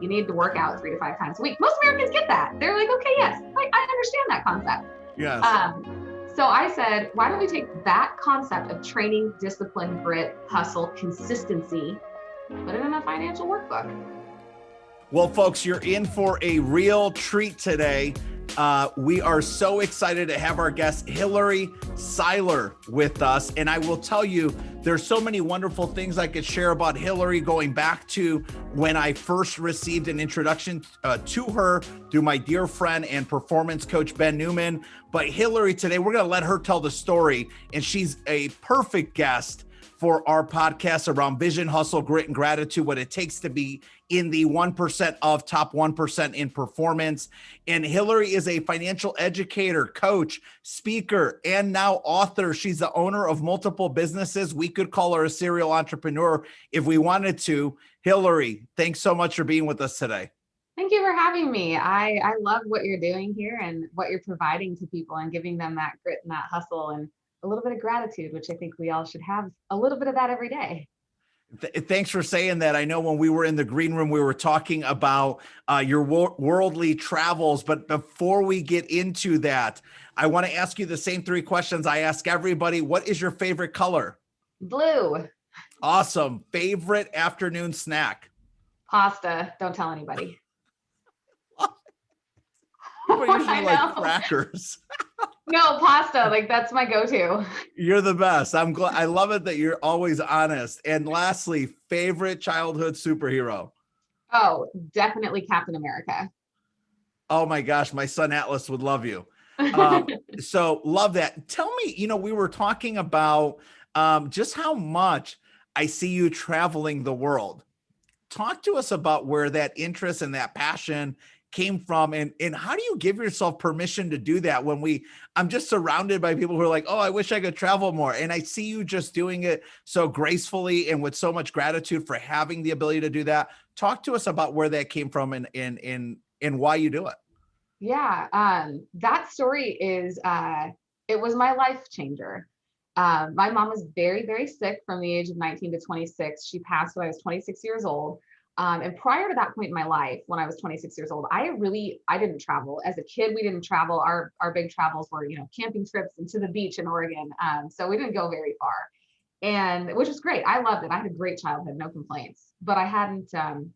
you need to work out 3 to 5 times a week. Most Americans get that. They're like, okay, yes, I understand that concept. Yes. So I said, why don't we take that concept of training, discipline, grit, hustle, consistency, put it in a financial workbook. Well, folks, you're in for a real treat today. We are so excited to have our guest, Hillary Seiler, with us. And I will tell you, there's so many wonderful things I could share about Hillary, going back to when I first received an introduction to her through my dear friend and performance coach, Ben Newman. But Hillary, today, we're going to let her tell the story. And she's a perfect guest for our podcast around vision, hustle, grit, and gratitude, what it takes to be in the 1% of top 1% in performance. And Hillary is a financial educator, coach, speaker, and now author. She's the owner of multiple businesses. We could call her a serial entrepreneur if we wanted to. Hillary, thanks so much for being with us today. Thank you for having me. I love what you're doing here and what you're providing to people and giving them that grit and that hustle and a little bit of gratitude, which I think we all should have a little bit of that every day. Thanks for saying that. I know when we were in the green room, we were talking about your worldly travels. But before we get into that, I want to ask you the same 3 questions I ask everybody. What is your favorite color? Blue. Awesome. Favorite afternoon snack? Pasta. Don't tell anybody. People usually like crackers. No, pasta. Like, that's my go-to. You're the best. I'm glad. I love it that you're always honest. And lastly, favorite childhood superhero? Oh, definitely Captain America. Oh my gosh, my son Atlas would love you. So love that. Tell me, we were talking about just how much I see you traveling the world. Talk to us about where that interest and that passion came from, and how do you give yourself permission to do that when I'm just surrounded by people who are like, oh, I wish I could travel more. And I see you just doing it so gracefully and with so much gratitude for having the ability to do that. Talk to us about where that came from and why you do it. Yeah. That story is, it was my life changer. My mom was very, very sick from the age of 19 to 26. She passed when I was 26 years old. And prior to that point in my life, when I was 26 years old, I didn't travel. As a kid, we didn't travel. Our big travels were, camping trips and to the beach in Oregon. So we didn't go very far, and which was great. I loved it. I had a great childhood, no complaints, but I hadn't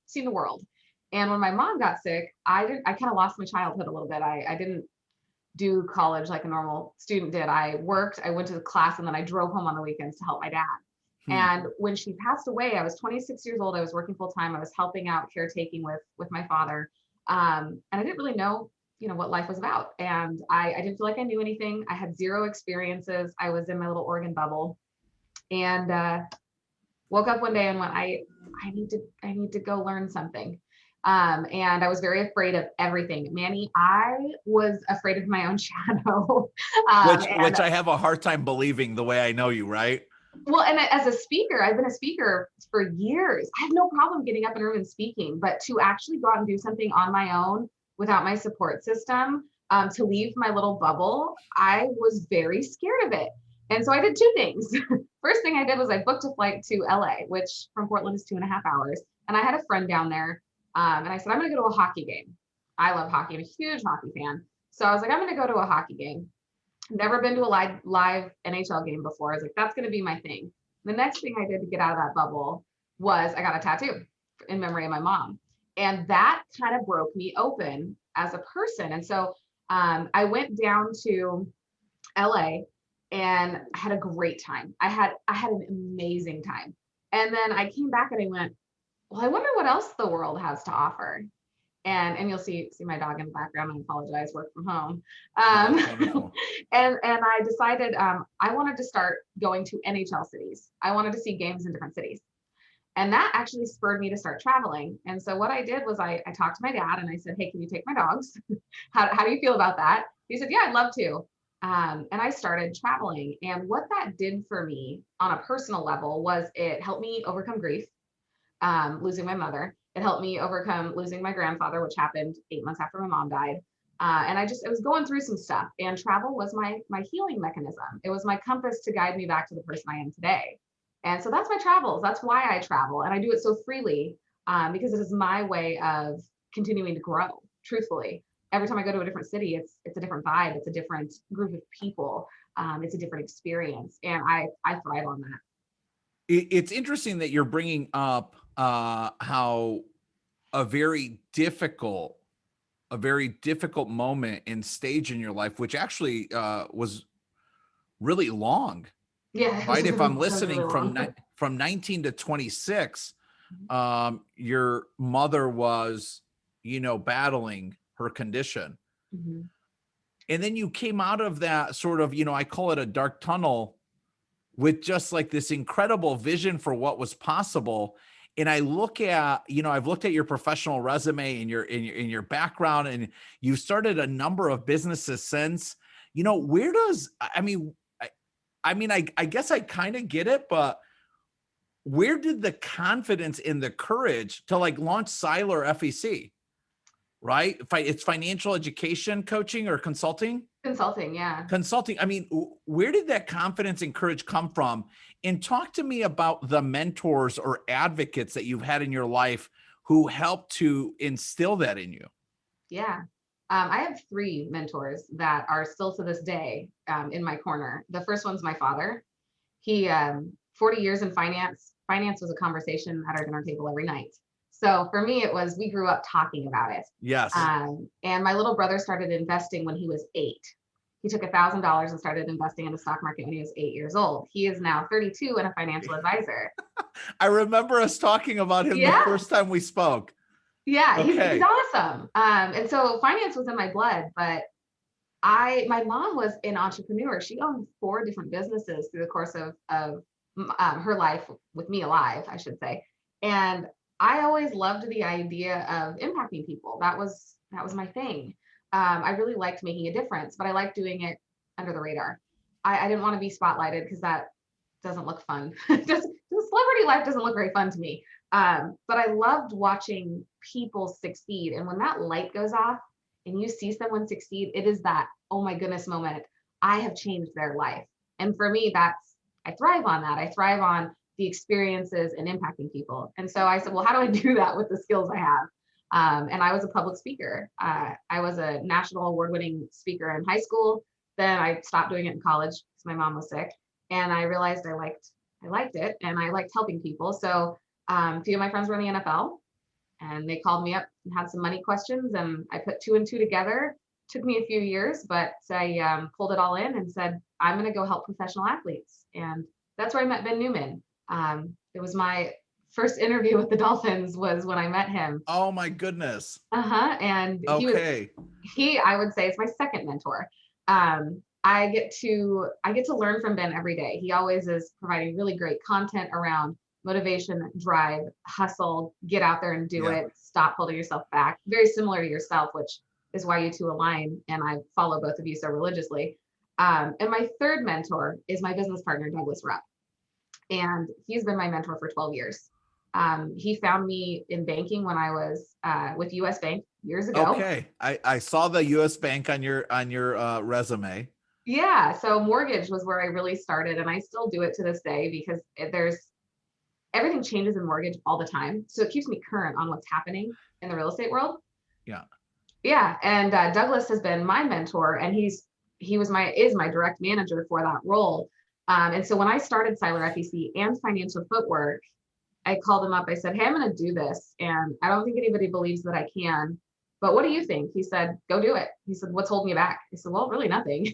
seen the world. And when my mom got sick, I kind of lost my childhood a little bit. I didn't do college like a normal student did. I worked, I went to the class, and then I drove home on the weekends to help my dad. And when she passed away, I was 26 years old. I was working full time. I was helping out caretaking with my father. And I didn't really know, what life was about. And I didn't feel like I knew anything. I had 0 experiences. I was in my little Oregon bubble, and woke up one day and went, I need to go learn something. And I was very afraid of everything. Manny, I was afraid of my own shadow. Which I have a hard time believing the way I know you, right? Well, and as a speaker, I've been a speaker for years. I have no problem getting up in a room and speaking, but to actually go out and do something on my own without my support system, to leave my little bubble, I was very scared of it. And so I did 2 things. First thing I did was I booked a flight to LA, which from Portland is 2.5 hours. And I had a friend down there. And I said, I'm going to go to a hockey game. I love hockey. I'm a huge hockey fan. So I was like, I'm going to go to a hockey game. Never been to a live NHL game before. I was like, that's going to be my thing. The next thing I did to get out of that bubble was I got a tattoo in memory of my mom. And that kind of broke me open as a person. And so I went down to LA and I had a great time. I had an amazing time. And then I came back and I went, well, I wonder what else the world has to offer. And you'll see my dog in the background. I apologize, work from home. And I decided I wanted to start going to NHL cities. I wanted to see games in different cities. And that actually spurred me to start traveling. And so what I did was I talked to my dad and I said, hey, can you take my dogs? How do you feel about that? He said, yeah, I'd love to. And I started traveling. And what that did for me on a personal level was it helped me overcome grief, losing my mother. It helped me overcome losing my grandfather, which happened 8 months after my mom died. And I was going through some stuff, and travel was my healing mechanism. It was my compass to guide me back to the person I am today. And so that's my travels. That's why I travel. And I do it so freely. because it is my way of continuing to grow, truthfully. Every time I go to a different city, it's a different vibe. It's a different group of people. It's a different experience. And I thrive on that. It's interesting that you're bringing up how a very difficult moment and stage in your life, which actually was really long. Yeah. Right. If I'm listening Really from 19 to 26, your mother was, battling her condition. mm-hmm. And then you came out of that sort of, I call it a dark tunnel, with just like this incredible vision for what was possible. And I look at, I've looked at your professional resume and your background, and you've started a number of businesses since. Where does, I guess I kind of get it, but where did the confidence and the courage to like launch Seiler FEC, right? It's financial education coaching or consulting? Consulting, yeah. Consulting. I mean, where did that confidence and courage come from? And talk to me about the mentors or advocates that you've had in your life who helped to instill that in you. Yeah. I have 3 mentors that are still to this day in my corner. The first one's my father. He, 40 years in finance. Finance was a conversation at our dinner table every night. So for me, we grew up talking about it. Yes. And my little brother started investing when he was 8. He took $1,000 and started investing in the stock market when he was 8 years old. He is now 32 and a financial advisor. I remember us talking about him the first time we spoke. Yeah, okay. He's awesome. And so finance was in my blood, but my mom was an entrepreneur. She owned 4 different businesses through the course of her life with me alive, I should say. And I always loved the idea of impacting people. That was my thing. I really liked making a difference, but I liked doing it under the radar. I didn't want to be spotlighted because that doesn't look fun. Just the celebrity life doesn't look very fun to me. But I loved watching people succeed. And when that light goes off and you see someone succeed, it is that, oh my goodness moment. I have changed their life. And for me, I thrive on that. I thrive on the experiences and impacting people. And so I said, well, how do I do that with the skills I have? And I was a public speaker. I was a national award-winning speaker in high school. Then I stopped doing it in college because my mom was sick. And I realized I liked it and I liked helping people. So a few of my friends were in the NFL and they called me up and had some money questions, and I put 2 and 2 together. Took me a few years, but I pulled it all in and said, I'm going to go help professional athletes. And that's where I met Ben Newman. It was my first interview with the Dolphins was when I met him. Oh my goodness. And okay. I would say, is my second mentor. I get to learn from Ben every day. He always is providing really great content around motivation, drive, hustle, get out there and do it. Stop holding yourself back. Very similar to yourself, which is why you 2 align. And I follow both of you so religiously. And my third mentor is my business partner, Douglas Rupp. And he's been my mentor for 12 years. He found me in banking when I was with US Bank years ago. Okay. I saw the US Bank on your resume. Yeah. So mortgage was where I really started, and I still do it to this day because everything changes in mortgage all the time. So it keeps me current on what's happening in the real estate world. Yeah. Yeah. And Douglas has been my mentor, and is my direct manager for that role. And so when I started Seiler FEC and Financial Footwork, I called him up. I said, hey, I'm going to do this. And I don't think anybody believes that I can, but what do you think? He said, go do it. He said, what's holding you back? I said, well, really nothing.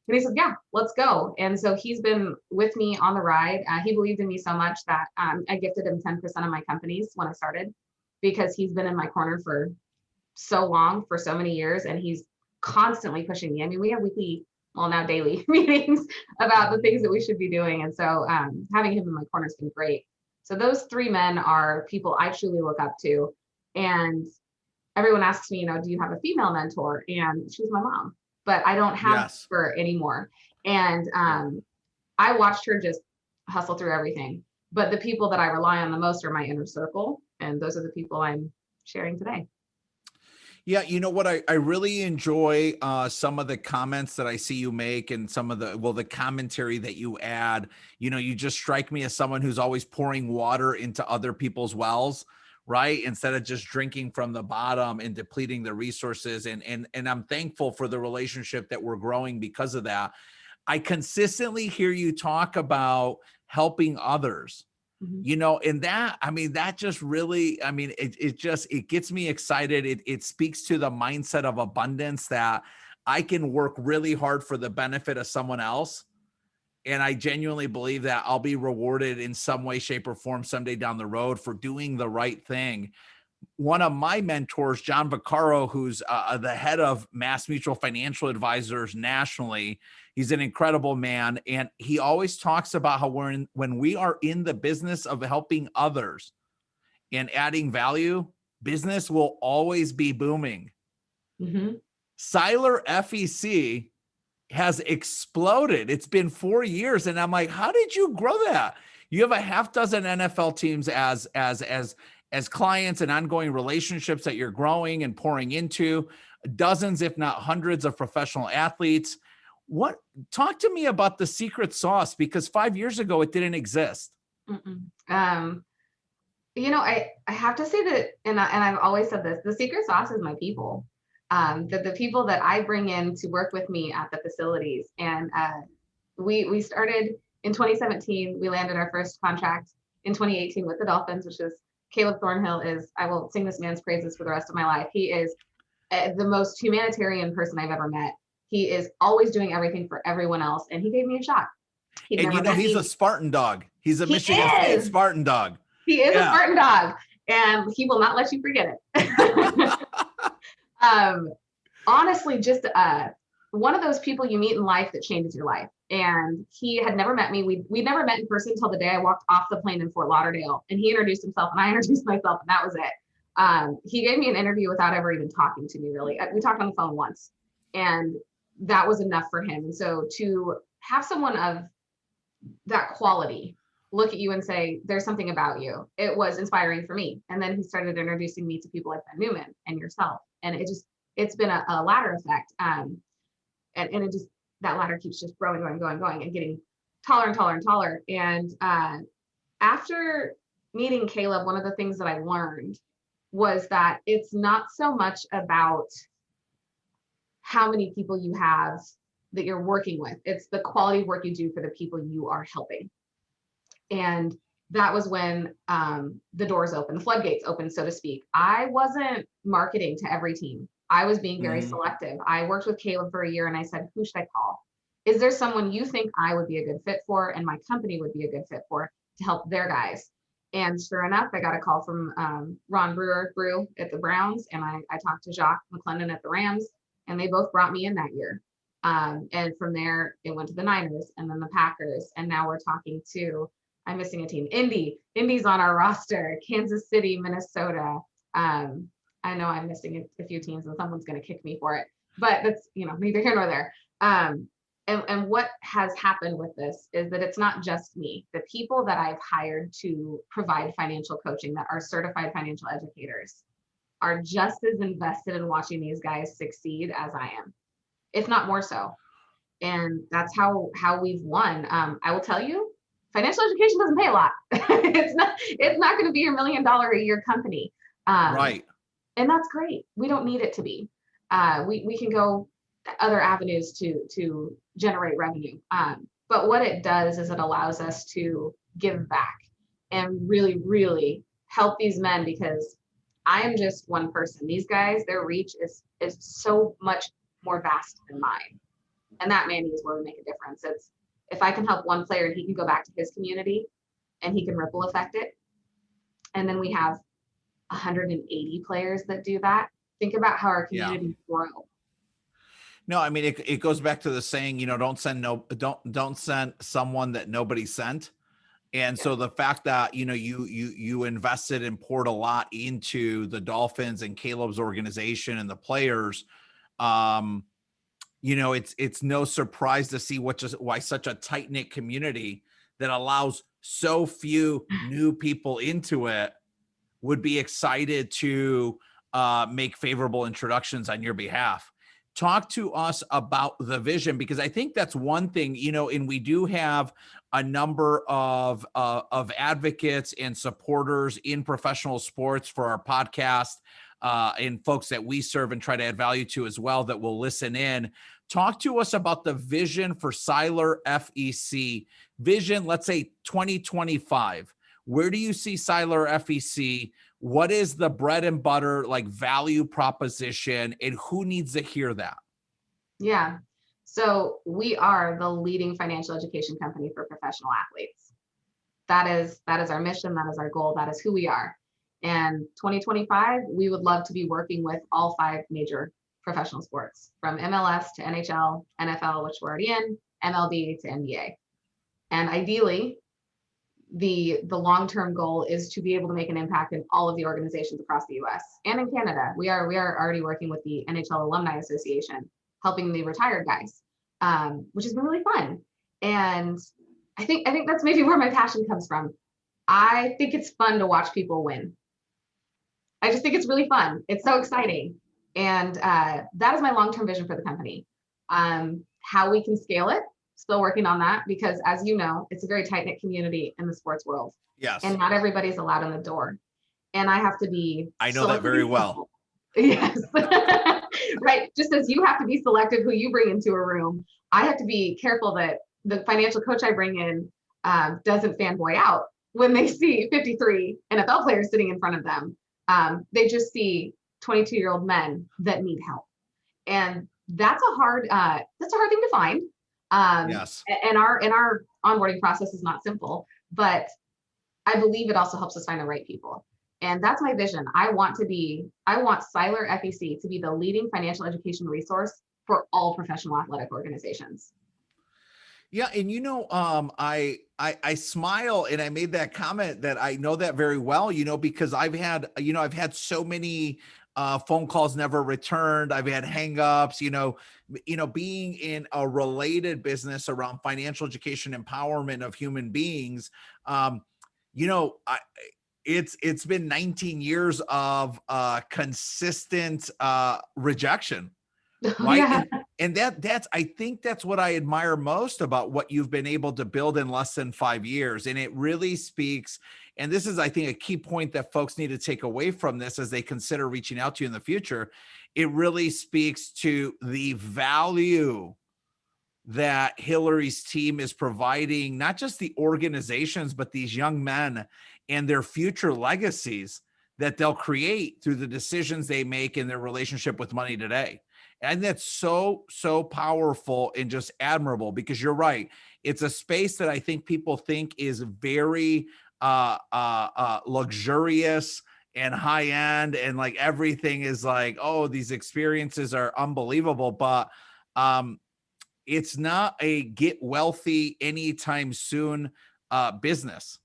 And he said, yeah, let's go. And so he's been with me on the ride. He believed in me so much that I gifted him 10% of my companies when I started, because he's been in my corner for so long, for so many years. And he's constantly pushing me. I mean, we have weekly, well, now daily meetings about the things that we should be doing. And so having him in my corner has been great. So those 3 men are people I truly look up to. And everyone asks me, do you have a female mentor? And she's my mom, but I don't have her anymore. And I watched her just hustle through everything. But the people that I rely on the most are my inner circle. And those are the people I'm sharing today. Yeah, you know what? I really enjoy some of the comments that I see you make, and some of the commentary that you add. You just strike me as someone who's always pouring water into other people's wells, right? Instead of just drinking from the bottom and depleting the resources. And I'm thankful for the relationship that we're growing because of that. I consistently hear you talk about helping others, you know, and that, I mean, that just really, I mean, it gets me excited. It speaks to the mindset of abundance that I can work really hard for the benefit of someone else. And I genuinely believe that I'll be rewarded in some way, shape, or form someday down the road for doing the right thing. One of my mentors, John Vaccaro, who's the head of Mass Mutual Financial Advisors nationally, he's an incredible man. And he always talks about how when we are in the business of helping others and adding value, business will always be booming. Seiler FEC has exploded. It's been 4 years. And I'm like, how did you grow that? You have a half dozen NFL teams as clients and ongoing relationships that you're growing and pouring into, dozens, if not hundreds of professional athletes. Talk to me about the secret sauce, because 5 years ago, it didn't exist. You know, I have to say that, and I've always said this, the secret sauce is my people. The people that I bring in to work with me at the facilities. And we started in 2017. We landed our first contract in 2018 with the Dolphins, which is Caleb Thornhill. I will sing this man's praises for the rest of my life. He is the most humanitarian person I've ever met. He is always doing everything for everyone else. And he gave me a shot. And you know, he's a Spartan dog. He's a Michigan State Spartan dog. He is a Spartan dog, and he will not let you forget it. Honestly, just one of those people you meet in life that changes your life. And he had never met me. We'd never met in person until the day I walked off the plane in Fort Lauderdale, and he introduced himself and I introduced myself, and that was it. He gave me an interview without ever even talking to me, really. We talked on the phone once, and that was enough for him. And so to have someone of that quality look at you and say, there's something about you, it was inspiring for me. And then he started introducing me to people like Ben Newman and yourself. And it's been a ladder effect. And that ladder keeps just growing, going, and getting taller and taller and taller. And after meeting Caleb, one of the things that I learned was that it's not so much about how many people you have that you're working with. It's the quality of work you do for the people you are helping. And that was when the doors opened, the floodgates opened, so to speak. I wasn't marketing to every team. I was being very selective. I worked with Caleb for a year, and I said, who should I call? Is there someone you think I would be a good fit for and my company would be a good fit for to help their guys? And sure enough, I got a call from Ron Brew at the Browns, and I talked to Jacques McClendon at the Rams, and they both brought me in that year. And from there, it went to the Niners and then the Packers. And now we're talking to, I'm missing a team, Indy's on our roster, Kansas City, Minnesota. I know I'm missing a few teams and someone's going to kick me for it, but that's, neither here nor there. And what has happened with this is that it's not just me. The people that I've hired to provide financial coaching that are certified financial educators are just as invested in watching these guys succeed as I am, if not more so. And that's how we've won. I will tell you, financial education doesn't pay a lot. It's not going to be your $1 million a year company. Right. And that's great. We don't need it to be. We can go other avenues to generate revenue. But what it does is it allows us to give back and really, really help these men, because I am just one person. These guys, their reach is so much more vast than mine. And that, Manny, is where we make a difference. It's if I can help one player and he can go back to his community and he can ripple effect it. And then we have 180 players that do that. Think about how our communities grow. No, I mean, it goes back to the saying, don't send someone that nobody sent. And so the fact that, you invested and poured a lot into the Dolphins and Caleb's organization and the players, it's no surprise to see why such a tight knit community that allows so few new people into it would be excited to make favorable introductions on your behalf. Talk to us about the vision, because I think that's one thing, and we do have a number of advocates and supporters in professional sports for our podcast, and folks that we serve and try to add value to as well that will listen in. Talk to us about the vision for Seiler FEC. Vision, let's say 2025. Where do you see Seiler FEC? What is the bread and butter, like, value proposition, and who needs to hear that? Yeah. So we are the leading financial education company for professional athletes. That is our mission. That is our goal. That is who we are. And 2025, we would love to be working with all 5 major professional sports, from MLS to NHL, NFL, which we're already in, MLB to NBA. And ideally, the long-term goal is to be able to make an impact in all of the organizations across the US and in Canada. We are already working with the NHL Alumni Association, helping the retired guys, which has been really fun. And I think that's maybe where my passion comes from. I think it's fun to watch people win. I just think it's really fun. It's so exciting. And that is my long-term vision for the company. How we can scale it, still working on that, because as you know, it's a very tight-knit community in the sports world. Yes. And not everybody's allowed in the door. And I have to be— I know that very well. Yes. Right. Just as you have to be selective who you bring into a room, I have to be careful that the financial coach I bring in doesn't fanboy out when they see 53 NFL players sitting in front of them. They just see 22-year-old men that need help. And that's a hard thing to find. Yes. And our onboarding process is not simple, but I believe it also helps us find the right people. And that's my vision. I want Seiler FEC to be the leading financial education resource for all professional athletic organizations. Yeah. And, I smile, and I made that comment that I know that very well, because I've had so many phone calls never returned. I've had hangups, being in a related business around financial education, empowerment of human beings. It's been 19 years of consistent rejection, right? Yeah. And I think that's what I admire most about what you've been able to build in less than 5 years. And it really speaks, and this is, I think, a key point that folks need to take away from this as they consider reaching out to you in the future. It really speaks to the value that Hillary's team is providing, not just the organizations, but these young men and their future legacies that they'll create through the decisions they make in their relationship with money today. And that's so, so powerful and just admirable, because you're right. It's a space that I think people think is very luxurious and high end, and like everything is like, oh, these experiences are unbelievable. But it's not a get wealthy anytime soon business.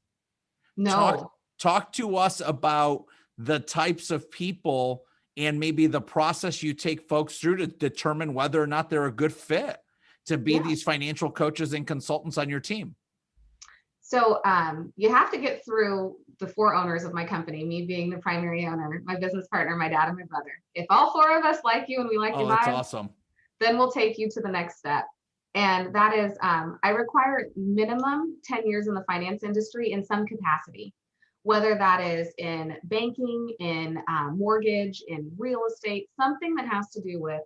No. Talk to us about the types of people and maybe the process you take folks through to determine whether or not they're a good fit to be these financial coaches and consultants on your team. So you have to get through the 4 owners of my company, me being the primary owner, my business partner, my dad, and my brother. If all 4 of us like you and we like your that's vibe, awesome. Then we'll take you to the next step. And that is, I require minimum 10 years in the finance industry in some capacity, whether that is in banking, in mortgage, in real estate, something that has to do with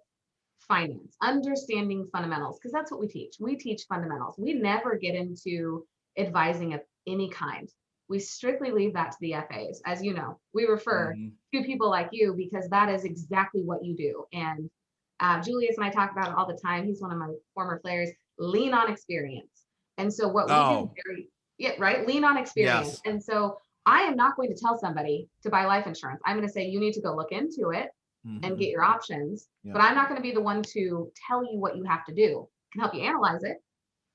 finance, understanding fundamentals, because that's what we teach. We teach fundamentals. We never get into advising of any kind. We strictly leave that to the FAs. As you know, we refer to people like you because that is exactly what you do. And Julius and I talk about it all the time. He's one of my former players. Lean on experience. And so what we do, lean on experience. Yes. And so I am not going to tell somebody to buy life insurance. I'm going to say, you need to go look into it and get your options. But I'm not going to be the one to tell you what you have to do. I can help you analyze it.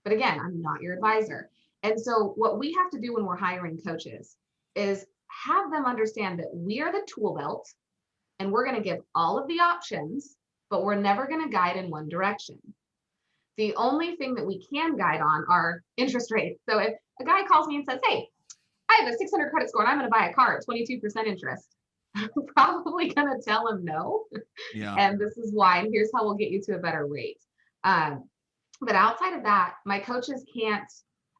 But again, I'm not your advisor. And so what we have to do when we're hiring coaches is have them understand that we are the tool belt and we're going to give all of the options, but we're never going to guide in one direction. The only thing that we can guide on are interest rates. So if a guy calls me and says, hey, I have a 600 credit score and I'm going to buy a car at 22% interest, I'm probably going to tell him no. Yeah. And this is why, and here's how we'll get you to a better rate. But outside of that, my coaches can't.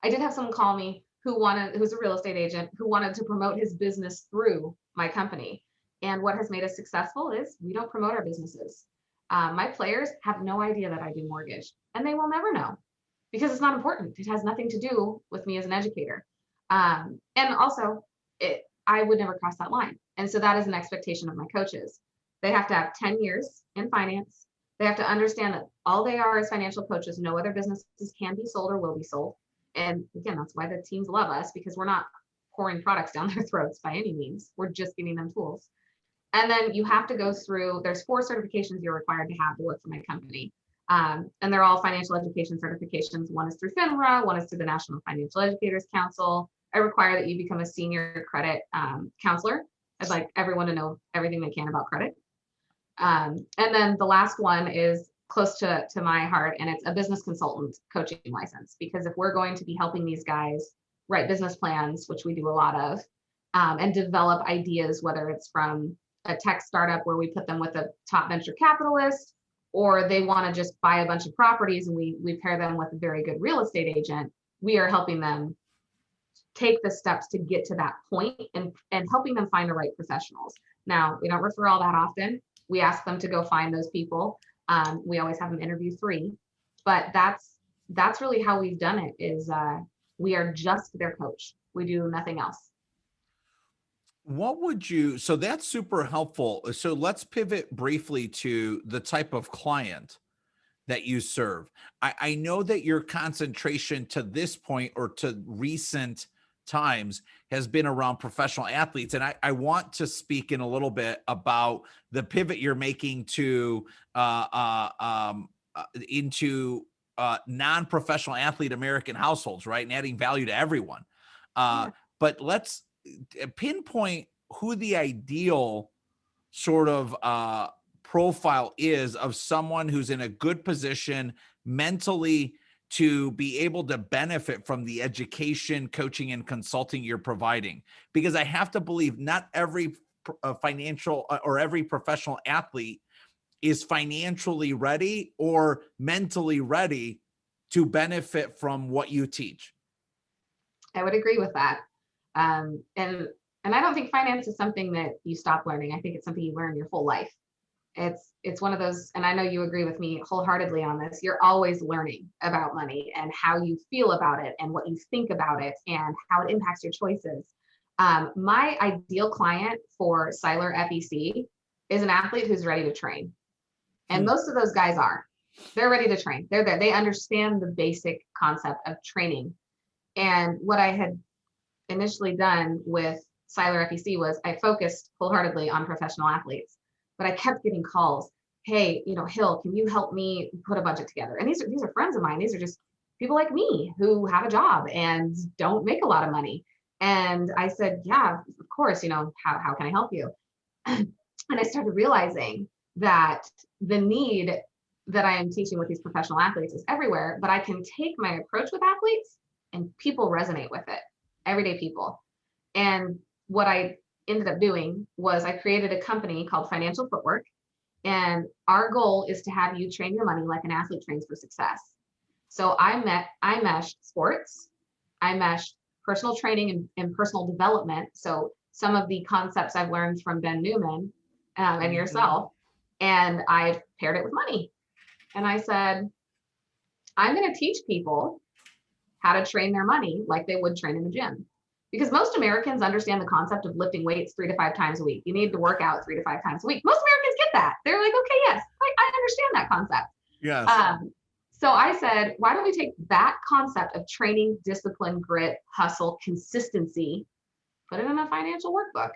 I did have someone call me who's a real estate agent who wanted to promote his business through my company. And what has made us successful is we don't promote our businesses. My players have no idea that I do mortgage, and they will never know because it's not important. It has nothing to do with me as an educator. And also, I would never cross that line. And so that is an expectation of my coaches. They have to have 10 years in finance. They have to understand that all they are as financial coaches. No other businesses can be sold or will be sold. And again, that's why the teams love us, because we're not pouring products down their throats by any means. We're just giving them tools. And then you have to go through, there's 4 certifications you're required to have to work for my company. And they're all financial education certifications. One is through FINRA, one is through the National Financial Educators Council. I require that you become a senior credit counselor. I'd like everyone to know everything they can about credit. And then the last one is close to my heart, and it's a business consultant coaching license. Because if we're going to be helping these guys write business plans, which we do a lot of, and develop ideas, whether it's from a tech startup where we put them with a top venture capitalist, or they want to just buy a bunch of properties and we pair them with a very good real estate agent, we are helping them take the steps to get to that point and helping them find the right professionals. Now, we don't refer all that often. We ask them to go find those people. We always have them interview 3, but that's really how we've done it is we are just their coach. We do nothing else. So that's super helpful. So let's pivot briefly to the type of client that you serve. I know that your concentration to this point or to recent times has been around professional athletes. And I want to speak in a little bit about the pivot you're making to into non-professional athlete American households, right? And adding value to everyone. Yeah. But let's pinpoint who the ideal sort of profile is of someone who's in a good position mentally to be able to benefit from the education, coaching, and consulting you're providing. Because I have to believe not every financial or every professional athlete is financially ready or mentally ready to benefit from what you teach. I would agree with that. And I don't think finance is something that you stop learning. I think it's something you learn your whole life. It's one of those, and I know you agree with me wholeheartedly on this. You're always learning about money and how you feel about it and what you think about it and how it impacts your choices. My ideal client for Seiler FEC is an athlete who's ready to train. And most of those guys they're ready to train. They're there. They understand the basic concept of training. And what I had initially done with Seiler FEC was I focused wholeheartedly on professional athletes, but I kept getting calls. Hey, Hill, can you help me put a budget together? And these are friends of mine. These are just people like me who have a job and don't make a lot of money. And I said, yeah, of course, how can I help you? And I started realizing that the need that I am teaching with these professional athletes is everywhere, but I can take my approach with athletes and people resonate with it, everyday people. And what I ended up doing was I created a company called Financial Footwork. And our goal is to have you train your money like an athlete trains for success. So I meshed sports, I meshed personal training and personal development. So some of the concepts I've learned from Ben Newman and yourself, and I paired it with money. And I said, I'm going to teach people how to train their money like they would train in the gym. Because most Americans understand the concept of lifting weights 3 to 5 times a week. You need to work out 3 to 5 times a week. Most Americans get that. They're like, okay, yes, I understand that concept. Yes. So I said, why don't we take that concept of training, discipline, grit, hustle, consistency, put it in a financial workbook.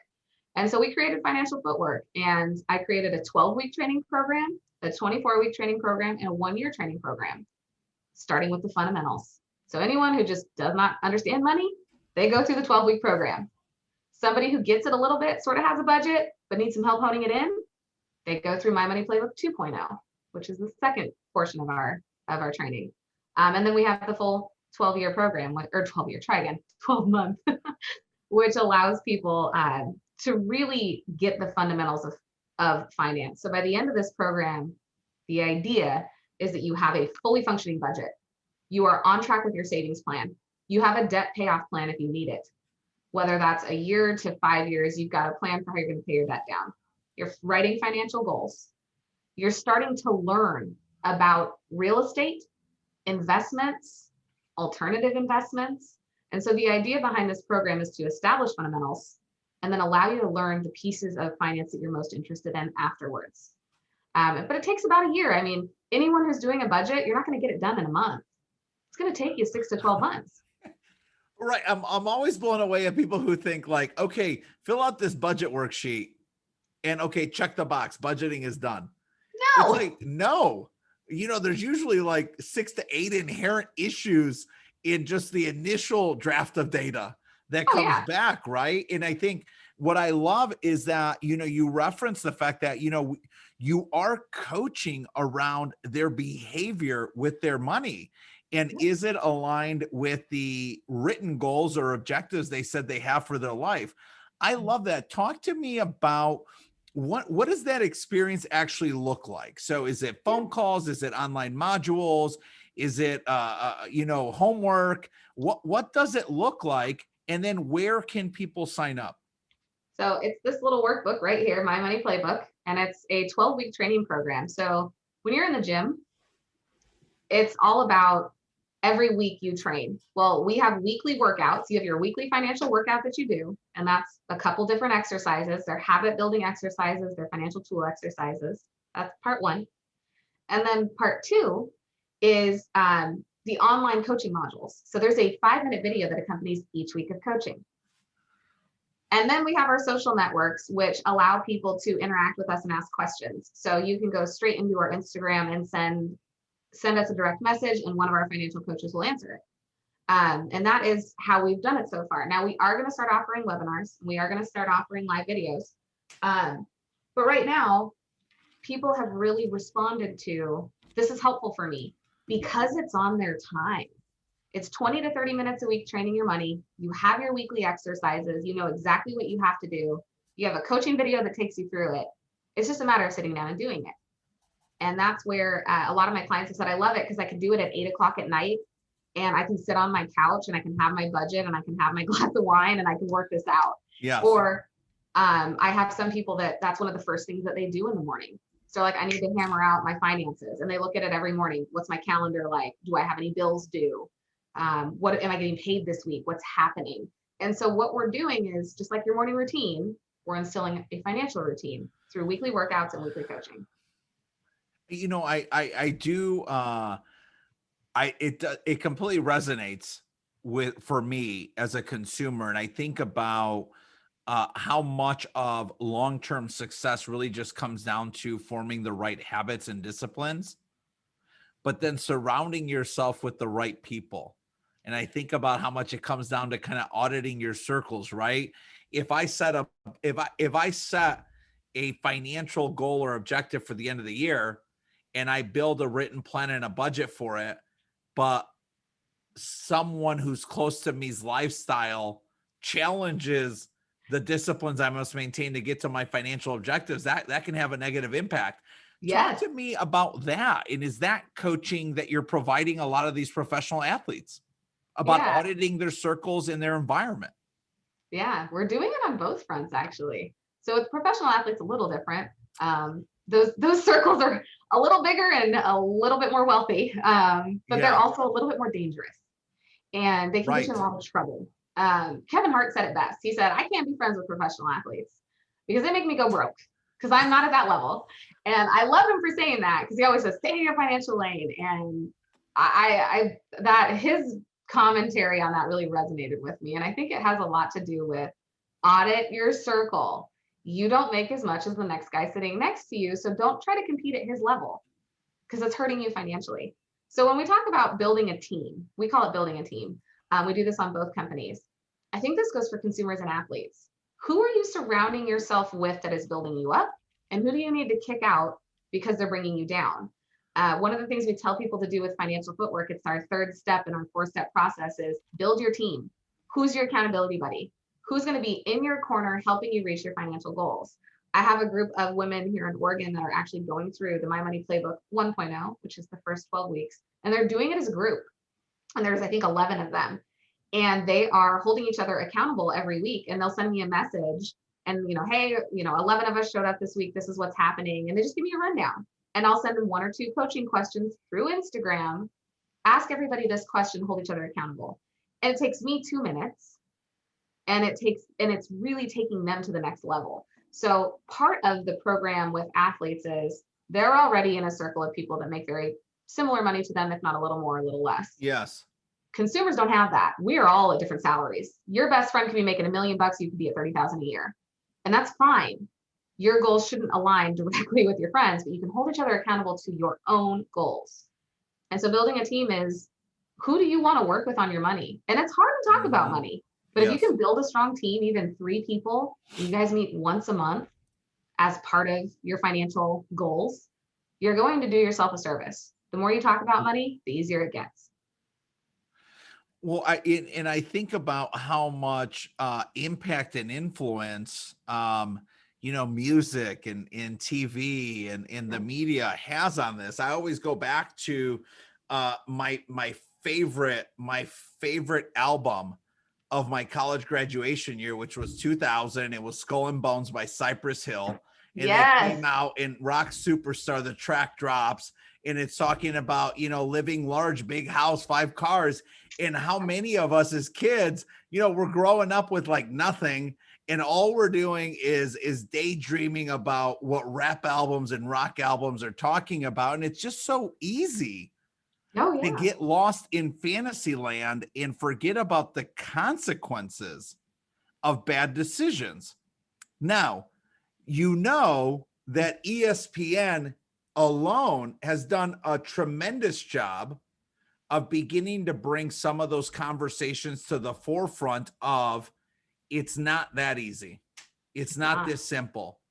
And so we created Financial Footwork, and I created a 12-week training program, a 24-week training program, and a 1-year training program, starting with the fundamentals. So anyone who just does not understand money, they go through the 12-week program. Somebody who gets it a little bit, sort of has a budget, but needs some help honing it in, they go through My Money Playbook 2.0, which is the second portion of our training. And then we have the full 12-year program, or 12-year, try again, 12-month, which allows people to really get the fundamentals of finance. So by the end of this program, the idea is that you have a fully functioning budget. You are on track with your savings plan. You have a debt payoff plan if you need it. Whether that's a year to 5 years, you've got a plan for how you're going to pay your debt down. You're writing financial goals. You're starting to learn about real estate, investments, alternative investments. And so the idea behind this program is to establish fundamentals and then allow you to learn the pieces of finance that you're most interested in afterwards. But it takes about a year. I mean, anyone who's doing a budget, you're not going to get it done in a month. It's going to take you 6 to 12 months. Right. I'm always blown away at people who think like, okay, fill out this budget worksheet and okay, check the box. Budgeting is done. No. It's like, no, there's usually like 6 to 8 inherent issues in just the initial draft of data that comes back. Right. And I think what I love is that, you reference the fact that, you are coaching around their behavior with their money. And is it aligned with the written goals or objectives they said they have for their life? I love that. Talk to me about what does that experience actually look like? So is it phone calls? Is it online modules? Is it, homework? What does it look like? And then where can people sign up? So it's this little workbook right here, My Money Playbook, and it's a 12-week training program. So when you're in the gym, it's all about every week you train. Well, we have weekly workouts. You have your weekly financial workout that you do, and that's a couple different exercises. They're habit building exercises, they're financial tool exercises. That's part one. And then part two is the online coaching modules. So there's a 5-minute video that accompanies each week of coaching. And then we have our social networks, which allow people to interact with us and ask questions. So you can go straight into our Instagram and send us a direct message, and one of our financial coaches will answer it. And that is how we've done it so far. Now we are going to start offering webinars. We are going to start offering live videos. But right now, people have really responded to, this is helpful for me because it's on their time. It's 20 to 30 minutes a week training your money. You have your weekly exercises. You know exactly what you have to do. You have a coaching video that takes you through it. It's just a matter of sitting down and doing it. And that's where a lot of my clients have said, I love it because I can do it at 8 o'clock at night and I can sit on my couch and I can have my budget and I can have my glass of wine and I can work this out. Yeah. Or I have some people that's one of the first things that they do in the morning. So like, I need to hammer out my finances, and they look at it every morning. What's my calendar like? Do I have any bills due? What am I getting paid this week? What's happening? And so what we're doing is just like your morning routine, we're instilling a financial routine through weekly workouts and weekly coaching. It completely resonates for me as a consumer. And I think about how much of long-term success really just comes down to forming the right habits and disciplines, but then surrounding yourself with the right people. And I think about how much it comes down to kind of auditing your circles, right? If I set a financial goal or objective for the end of the year, and I build a written plan and a budget for it, but someone who's close to me's lifestyle challenges the disciplines I must maintain to get to my financial objectives, that can have a negative impact. Yes. Talk to me about that. And is that coaching that you're providing a lot of these professional athletes about auditing their circles and their environment? Yeah, we're doing it on both fronts, actually. So with professional athletes, a little different. Those circles are a little bigger and a little bit more wealthy, but they're also a little bit more dangerous, and they can get you in a lot of trouble. Kevin Hart said it best. He said, I can't be friends with professional athletes because they make me go broke, because I'm not at that level. And I love him for saying that, because he always says, stay in your financial lane. And that his commentary on that really resonated with me. And I think it has a lot to do with audit your circle. You don't make as much as the next guy sitting next to you. So don't try to compete at his level, because it's hurting you financially. So when we talk about building a team, we call it building a team. We do this on both companies. I think this goes for consumers and athletes. Who are you surrounding yourself with that is building you up? And who do you need to kick out because they're bringing you down? One of the things we tell people to do with financial footwork, it's our 3rd step in our 4-step process, is build your team. Who's your accountability buddy? who's going to be in your corner helping you reach your financial goals. I have a group of women here in Oregon that are actually going through the My Money Playbook 1.0, which is the first 12 weeks, and they're doing it as a group. And there's, I think, 11 of them. And they are holding each other accountable every week. And they'll send me a message and, hey, 11 of us showed up this week. This is what's happening. And they just give me a rundown. And I'll send them 1 or 2 coaching questions through Instagram. Ask everybody this question, hold each other accountable. And it takes me 2 minutes. And it's really taking them to the next level. So part of the program with athletes is they're already in a circle of people that make very similar money to them, if not a little more, a little less. Yes. Consumers don't have that. We are all at different salaries. Your best friend could be making $1 million. You could be at 30,000 a year. And that's fine. Your goals shouldn't align directly with your friends, but you can hold each other accountable to your own goals. And so building a team is, who do you want to work with on your money? And it's hard to talk about money, but if you can build a strong team, even 3 people, you guys meet once a month as part of your financial goals, you're going to do yourself a service. The more you talk about money, the easier it gets. Well, I think about how much impact and influence, music and TV and the media has on this. I always go back to my favorite album of my college graduation year, which was 2000. It was Skull and Bones by Cypress Hill. And Yes. It came out in Rock Superstar, the track drops, and it's talking about, living large, big house, 5 cars, and how many of us as kids, we're growing up with like nothing. And all we're doing is daydreaming about what rap albums and rock albums are talking about. And it's just so easy to get lost in fantasy land and forget about the consequences of bad decisions. Now, that ESPN alone has done a tremendous job of beginning to bring some of those conversations to the forefront of, it's not that easy. It's not this simple.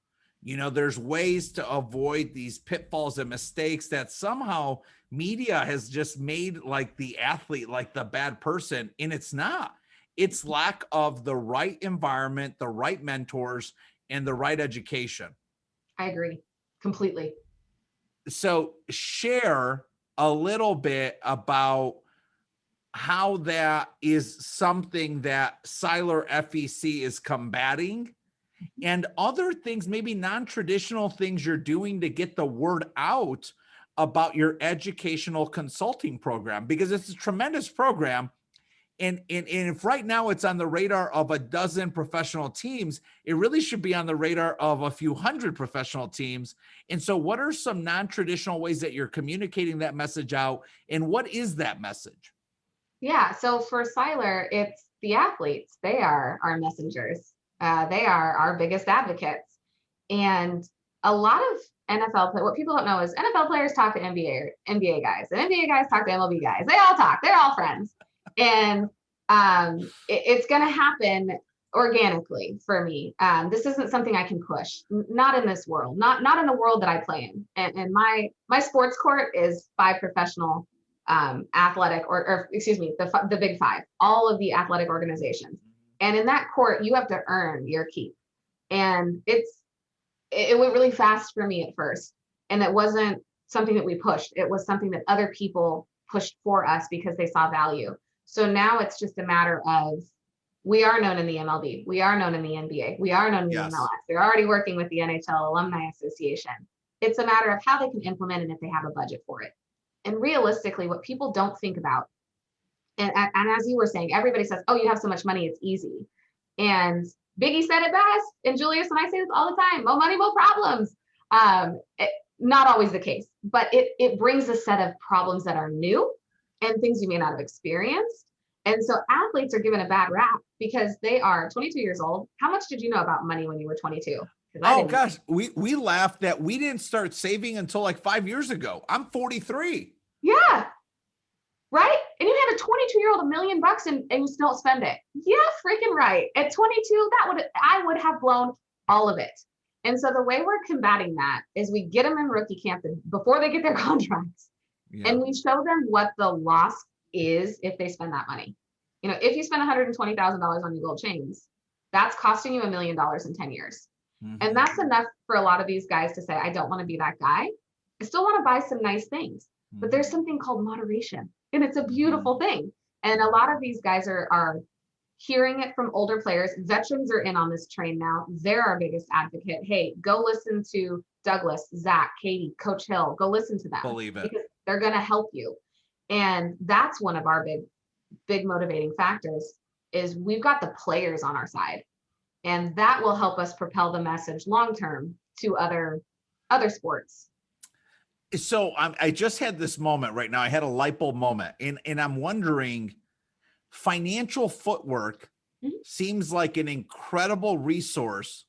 There's ways to avoid these pitfalls and mistakes that somehow media has just made like the athlete, like the bad person. And it's not. It's lack of the right environment, the right mentors, and the right education. I agree completely. So share a little bit about how that is something that Seiler FEC is combating, and other things, maybe non-traditional things you're doing to get the word out about your educational consulting program, because it's a tremendous program. And if right now it's on the radar of a dozen professional teams, it really should be on the radar of a few hundred professional teams. And so what are some non-traditional ways that you're communicating that message out? And what is that message? Yeah, so for Seiler, it's the athletes. They are our messengers. They are our biggest advocates. And a lot of NFL, what people don't know is NFL players talk to NBA guys, and NBA guys talk to MLB guys. They all talk. They're all friends. And it's going to happen organically for me. This isn't something I can push, not in this world, not in the world that I play in. And my sports court is 5 professional athletic, or excuse me, the big 5, all of the athletic organizations. And in that court, you have to earn your keep. And it went really fast for me at first. And it wasn't something that we pushed. It was something that other people pushed for us because they saw value. So now it's just a matter of, we are known in the MLB, we are known in the NBA, we are known in the MLS. They're already working with the NHL Alumni Association. It's a matter of how they can implement it if they have a budget for it. And realistically, what people don't think about, and as you were saying, everybody says, oh, you have so much money, it's easy. And Biggie said it best, and Julius and I say this all the time, more money, more problems. Not always the case, but it brings a set of problems that are new and things you may not have experienced. And so athletes are given a bad rap because they are 22 years old. How much did you know about money when you were 22? Oh gosh, we laughed that we didn't start saving until like 5 years ago. I'm 43. Yeah. Right? And you had a 22-year-old $1 million and you still don't spend it. Yeah, freaking right. At 22, I would have blown all of it. And so the way we're combating that is we get them in rookie camp before they get their contracts. Yeah. And we show them what the loss is if they spend that money. If you spend $120,000 on your gold chains, that's costing you $1 million in 10 years. And that's enough for a lot of these guys to say, I don't want to be that guy. I still want to buy some nice things, but there's something called moderation, and it's a beautiful thing. And a lot of these guys are hearing it from older players. Veterans are in on this train now. They're our biggest advocate. Hey, go listen to Douglas, Zach, Katie, Coach Hill. Go listen to them. Believe it. Because they're going to help you. And that's one of our big motivating factors is we've got the players on our side. And that will help us propel the message long-term to other sports. So I just had this moment right now. I had a light bulb moment, and I'm wondering, financial footwork seems like an incredible resource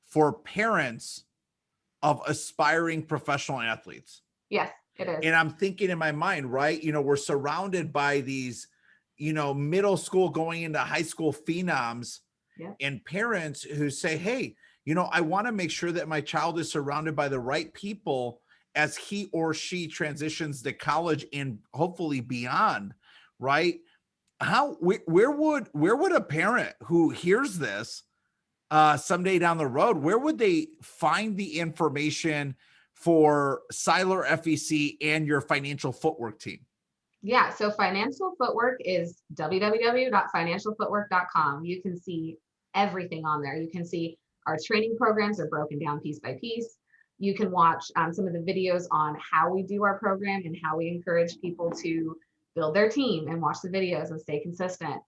for parents of aspiring professional athletes. Yes, it is. And I'm thinking in my mind, right? We're surrounded by these, middle school going into high school phenoms and parents who say, hey, I want to make sure that my child is surrounded by the right people as he or she transitions to college and hopefully beyond, right? Where would a parent who hears this someday down the road, where would they find the information for Seiler FEC and your financial footwork team? Yeah, so financial footwork is www.financialfootwork.com. You can see everything on there. You can see our training programs are broken down piece by piece. You can watch some of the videos on how we do our program and how we encourage people to build their team and watch the videos and stay consistent.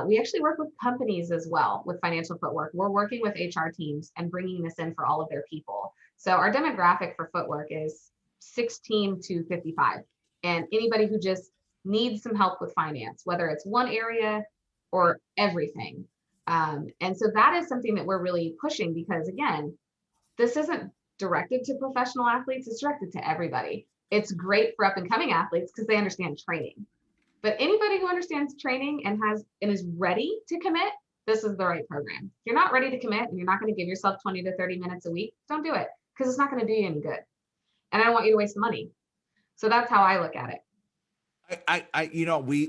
We actually work with companies as well with financial footwork. We're working with HR teams and bringing this in for all of their people. So our demographic for footwork is 16 to 55, and anybody who just needs some help with finance, whether it's one area or everything. And so that is something that we're really pushing because, again, this isn't directed to professional athletes, it's directed to everybody. It's great for up and coming athletes because they understand training. But anybody who understands training and is ready to commit, this is the right program. If you're not ready to commit and you're not going to give yourself 20 to 30 minutes a week, don't do it because it's not going to do you any good. And I don't want you to waste money. So that's how I look at it.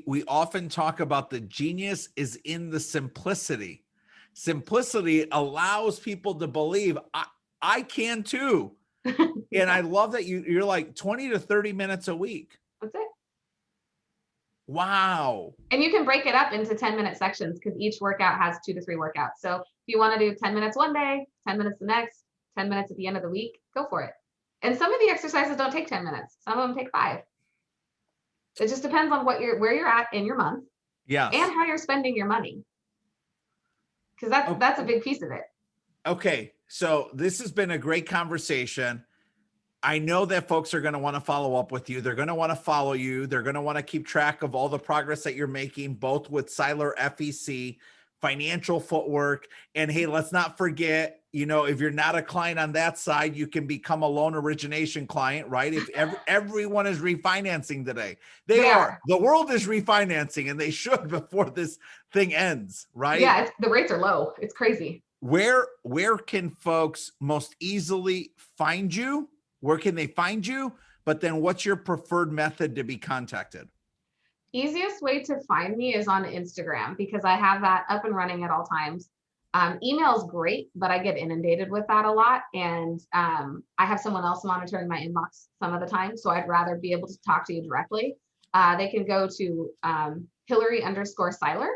We often talk about the genius is in the simplicity. Simplicity allows people to believe I can too. And I love that you're like 20 to 30 minutes a week. That's it. Wow. And you can break it up into 10-minute sections because each workout has 2 to 3 workouts. So if you want to do 10 minutes one day, 10 minutes the next, 10 minutes at the end of the week, go for it. And some of the exercises don't take 10 minutes. Some of them take 5. It just depends on where you're at in your month. Yes. And how you're spending your money. Because that's a big piece of it. Okay. So this has been a great conversation. I know that folks are going to want to follow up with you. They're going to want to follow you. They're going to want to keep track of all the progress that you're making, both with Seiler FEC, financial footwork. And hey, let's not forget, if you're not a client on that side, you can become a loan origination client, right? If everyone is refinancing today, they are. The world is refinancing and they should before this thing ends, right? Yeah, the rates are low. It's crazy. Where can folks most easily find you? Where can they find you? But then what's your preferred method to be contacted? Easiest way to find me is on Instagram because I have that up and running at all times. Email is great, but I get inundated with that a lot. And I have someone else monitoring my inbox some of the time. So I'd rather be able to talk to you directly. They can go to Hillary_Seiler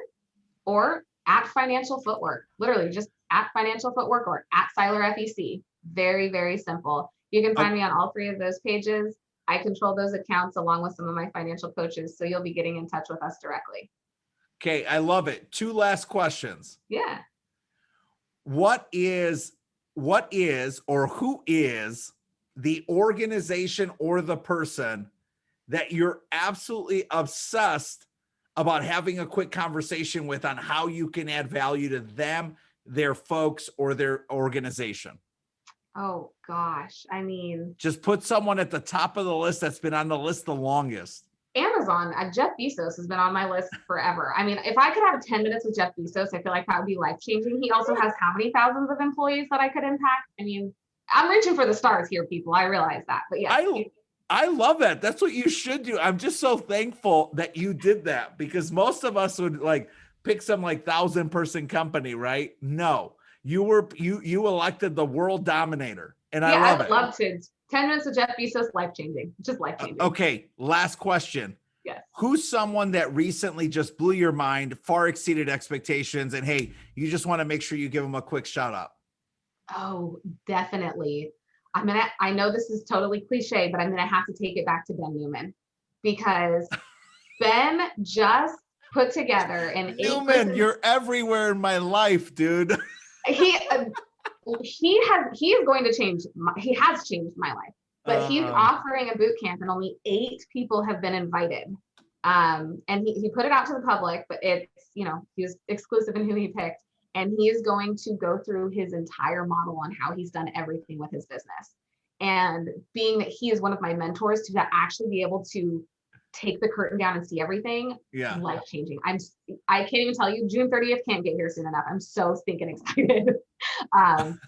or at Financial Footwork, literally just at Financial Footwork or at Seiler FEC. Very, very simple. You can find me on all 3 of those pages. I control those accounts along with some of my financial coaches. So you'll be getting in touch with us directly. Okay. I love it. 2 last questions. Yeah. What is or who is the organization or the person that you're absolutely obsessed about having a quick conversation with on how you can add value to them, their folks, or their organization? Oh gosh. I mean, just put someone at the top of the list that's been on the list the longest. Amazon. Jeff Bezos has been on my list forever. I mean, if I could have 10 minutes with Jeff Bezos, I feel like that would be life-changing. He also has how many thousands of employees that I could impact? I mean, I'm reaching for the stars here, people. I realize that, but yeah. I love that. That's what you should do. I'm just so thankful that you did that because most of us would like pick some like 1,000-person company, right? No, you elected the world dominator, and I love it. I would love to. 10 minutes with Jeff Bezos, life-changing, just life-changing. Okay, last question. Yes. Who's someone that recently just blew your mind, far exceeded expectations, and hey, you just want to make sure you give them a quick shout out? Oh, definitely. I know this is totally cliche, but I'm gonna have to take it back to Ben Newman, because Ben just put together an Newman, you're everywhere in my life, dude. He is going to change. He has changed my life, but he's offering a boot camp, and only 8 people have been invited. And he put it out to the public, but it's, he was exclusive in who he picked. And he is going to go through his entire model on how he's done everything with his business. And being that he is one of my mentors, to actually be able to take the curtain down and see everything, life-changing. I can't even tell you, June 30th can't get here soon enough. I'm so stinking excited.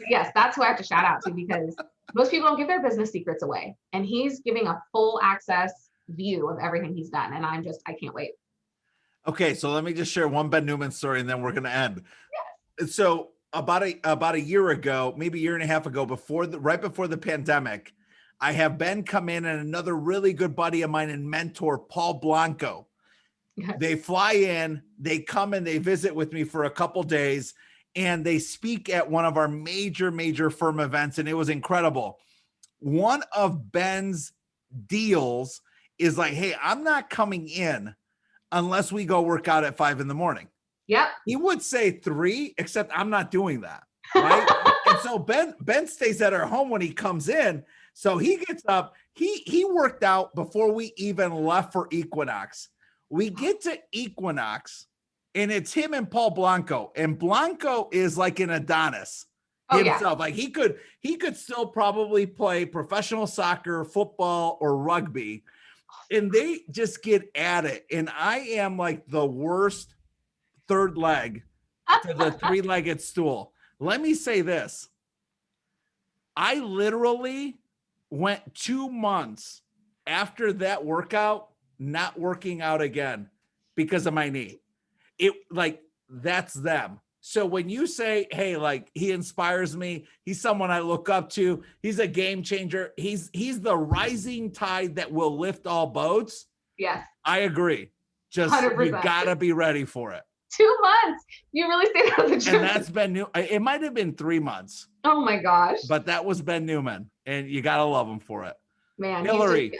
Yes, that's who I have to shout out to, because most people don't give their business secrets away. And he's giving a full access view of everything he's done. And I can't wait. Okay, so let me just share one Ben Newman story, and then we're going to end. So about a year ago, maybe a year and a half ago, right before the pandemic, I have Ben come in, and another really good buddy of mine and mentor, Paul Blanco. Yes. They fly in, they come and they visit with me for a couple days, and they speak at one of our major firm events, and it was incredible. One of Ben's deals is like, hey, I'm not coming in unless we go work out at 5 a.m. Yep. He would say 3, except I'm not doing that. Right. And so Ben stays at our home when he comes in. So he gets up, he worked out before we even left for Equinox. We get to Equinox, and it's him and Paul Blanco. And Blanco is like an Adonis himself. Yeah. Like he could still probably play professional soccer, football, or rugby. And they just get at it. And I am like the worst third leg to the 3-legged stool. Let me say this. I literally went 2 months after that workout not working out again because of my knee. That's them. So when you say, hey, like, he inspires me, he's someone I look up to, he's a game changer, he's the rising tide that will lift all boats. Yes. I agree. Just 100%. You gotta be ready for it. 2 months. You really say that at the gym. And that's Ben Newman. It might have been 3 months. Oh my gosh. But that was Ben Newman, and you gotta love him for it. Man, Hillary,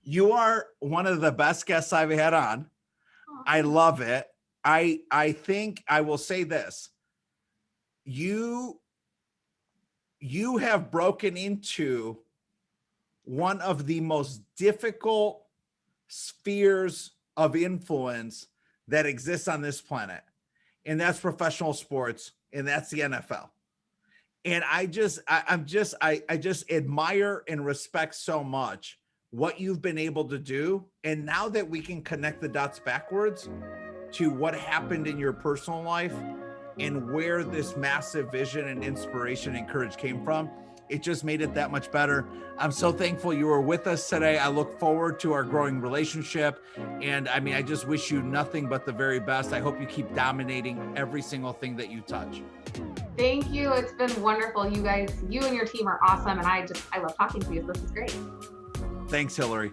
you are one of the best guests I've had on. Oh. I love it. I think I will say this. You have broken into one of the most difficult spheres of influence that exists on this planet, and that's professional sports, and that's the NFL. And I just admire and respect so much what you've been able to do. And now that we can connect the dots backwards to what happened in your personal life and where this massive vision and inspiration and courage came from, it just made it that much better. I'm so thankful you were with us today. I look forward to our growing relationship. And I mean, I just wish you nothing but the very best. I hope you keep dominating every single thing that you touch. Thank you. It's been wonderful. You guys, you and your team are awesome. And I love talking to you. This is great. Thanks, Hillary.